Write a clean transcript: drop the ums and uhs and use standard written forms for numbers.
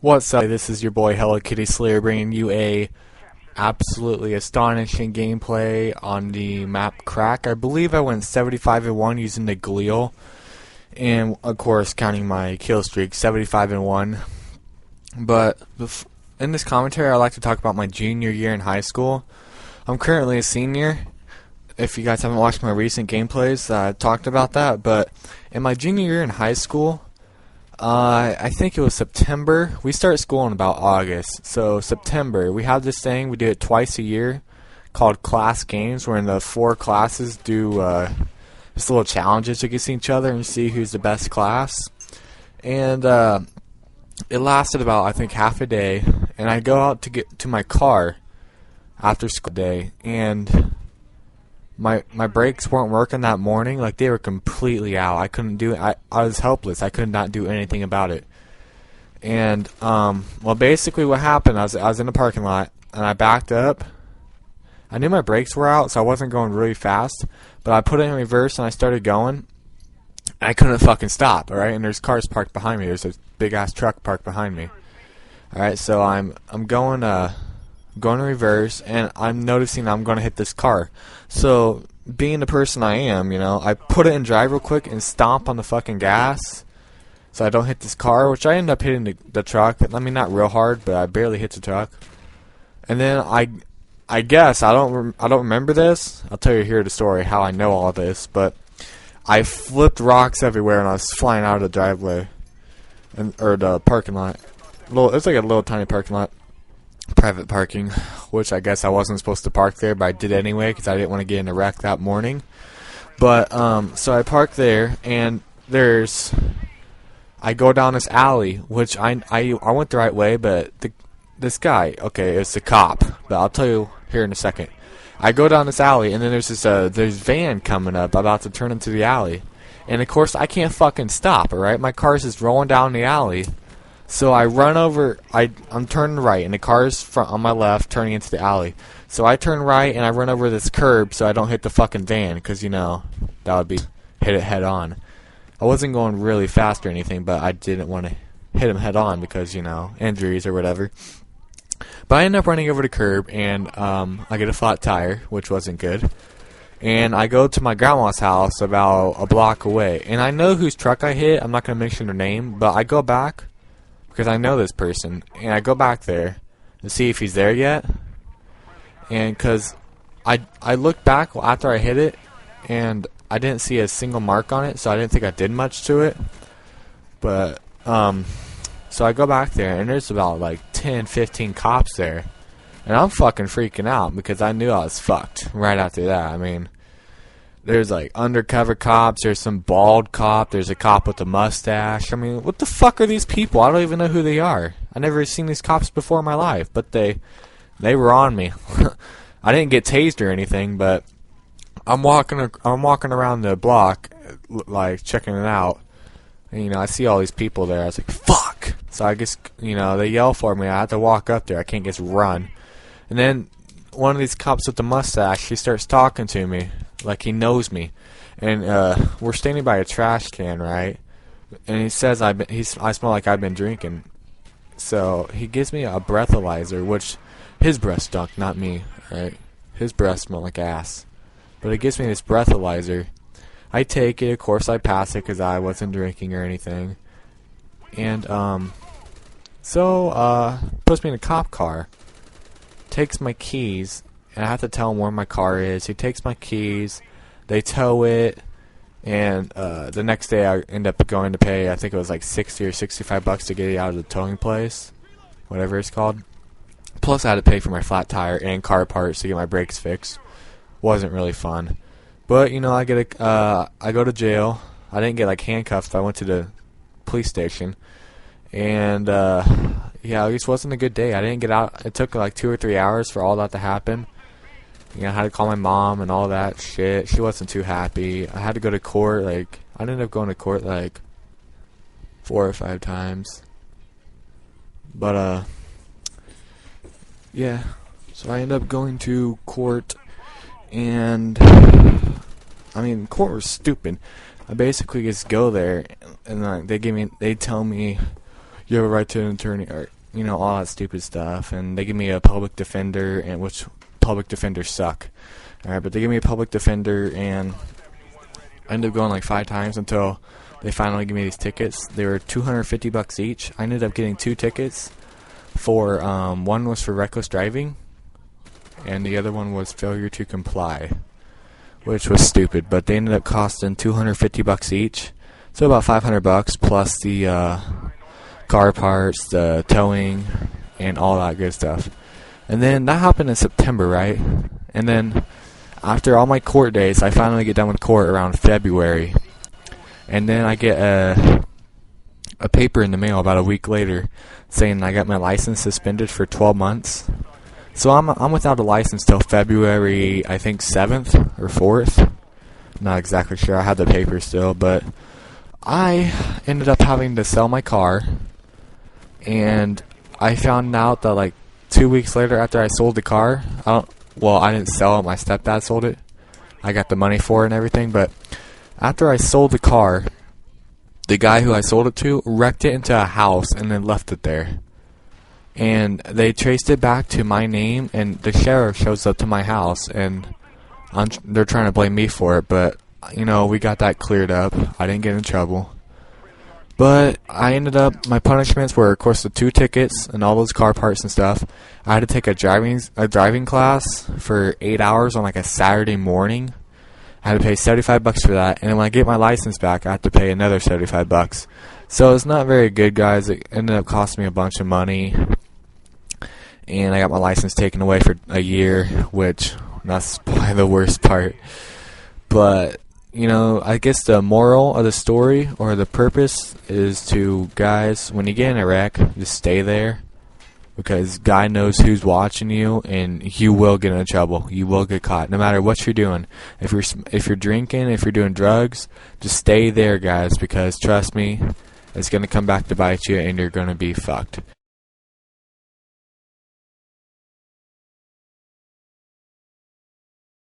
What's up? This is your boy HelloKittySlayr bringing you a absolutely astonishing gameplay on the map Crack. I believe I went 75-1 using the Glial, and of course counting my kill streak, 75-1. But in this commentary, I like to talk about my junior year in high school. I'm currently a senior. If you guys haven't watched my recent gameplays, I talked about that. But in my junior year in high school, I think it was September. We start school in about August. So September, we have this thing. We do it twice a year called class games, wherein the 4 classes do just little challenges against each other and see who's the best class. And it lasted about, I think, half a day. And I go out to get to my car after school day, and my brakes weren't working that morning. Like, they were completely out. I couldn't do it. I was helpless. I could not do anything about it. And well, basically what happened, I was in the parking lot and I backed up. I knew my brakes were out, so I wasn't going really fast, but I put it in reverse and I started going. I couldn't fucking stop, alright? And there's cars parked behind me. There's a big ass truck parked behind me. Alright, so I'm going in reverse, and I'm noticing I'm going to hit this car. So, being the person I am, you know, I put it in drive real quick and stomp on the fucking gas so I don't hit this car, which I end up hitting the truck. I mean, not real hard, but I barely hit the truck. And then I guess I don't remember this. I'll tell you here the story how I know all this, but I flipped rocks everywhere and I was flying out of the driveway or the parking lot. It's like a little tiny parking lot. Private parking, which I guess I wasn't supposed to park there, but I did anyway because I didn't want to get in a wreck that morning. But so I parked there, and I go down this alley, which I went the right way, but this guy, okay, it's a cop, but I'll tell you here in a second. I go down this alley, and then there's this van coming up about to turn into the alley, and of course I can't fucking stop. All right, my car's just rolling down the alley. So I run over, I'm turning right, and the car's on my left, turning into the alley. So I turn right, and I run over this curb so I don't hit the fucking van, because, you know, that would be hit it head on. I wasn't going really fast or anything, but I didn't want to hit him head on because, you know, injuries or whatever. But I end up running over the curb, and I get a flat tire, which wasn't good. And I go to my grandma's house about a block away. And I know whose truck I hit. I'm not going to mention their name, but I go back because I know this person, and I go back there to see if he's there yet. And because I looked back after I hit it, and I didn't see a single mark on it, so I didn't think I did much to it. But so I go back there, and there's about like 10, 15 cops there, and I'm fucking freaking out because I knew I was fucked right after that. I mean, there's like undercover cops, there's some bald cop, there's a cop with a mustache. I mean, what the fuck are these people? I don't even know who they are. I never seen these cops before in my life, but they were on me. I didn't get tased or anything, but I'm walking around the block, like checking it out, and you know, I see all these people there. I was like, fuck. So I guess, you know, they yell for me. I have to walk up there. I can't just run. And then one of these cops with the mustache, he starts talking to me like he knows me, and we're standing by a trash can, right? And he says I smell like I've been drinking, so he gives me a breathalyzer, which his breath stunk, not me, right? His breath smelled like ass, but he gives me this breathalyzer. I take it, of course I pass it because I wasn't drinking or anything, and so puts me in a cop car, takes my keys. And I have to tell him where my car is. He takes my keys, they tow it, and the next day I end up going to pay, I think it was like 60 or 65 bucks to get it out of the towing place, whatever it's called. Plus I had to pay for my flat tire and car parts to get my brakes fixed. Wasn't really fun. But, you know, I go to jail. I didn't get like handcuffed. I went to the police station. And yeah, it just wasn't a good day. I didn't get out. It took like 2 or 3 hours for all that to happen. You know, I had to call my mom and all that shit. She wasn't too happy. I had to go to court. Like, I ended up going to court like 4 or 5 times. But yeah. So I ended up going to court, and I mean, court was stupid. I basically just go there, and like they tell me, you have a right to an attorney, or all that stupid stuff. And they give me a public defender, and which public defenders suck. All right, but they give me a public defender, and I ended up going like 5 times until they finally give me these tickets. They were $250 each. I ended up getting 2 tickets. For one was for reckless driving, and the other one was failure to comply, which was stupid. But they ended up costing $250 each, so about $500 plus the car parts, the towing, and all that good stuff. And then that happened in September, right? And then after all my court days, I finally get done with court around February, and then I get a paper in the mail about a week later saying I got my license suspended for 12 months. So I'm without a license till February, I think 7th or 4th. I'm not exactly sure. I have the paper still, but I ended up having to sell my car, and I found out that like 2 weeks later after I sold the car, I didn't sell it, my stepdad sold it. I got the money for it and everything, but after I sold the car, the guy who I sold it to wrecked it into a house and then left it there. And they traced it back to my name, and the sheriff shows up to my house, and they're trying to blame me for it, but, we got that cleared up. I didn't get in trouble. But I ended up, my punishments were, of course, the 2 tickets and all those car parts and stuff. I had to take a driving class for 8 hours on like a Saturday morning. I had to pay $75 for that, and then when I get my license back, I have to pay another $75. So it's not very good, guys. It ended up costing me a bunch of money, and I got my license taken away for a year, which that's probably the worst part. But I guess the moral of the story, or the purpose, is to, guys, when you get in a wreck, just stay there. Because God knows who's watching you, and you will get in trouble. You will get caught, no matter what you're doing. If you're drinking, if you're doing drugs, just stay there, guys. Because trust me, it's gonna come back to bite you, and you're gonna be fucked.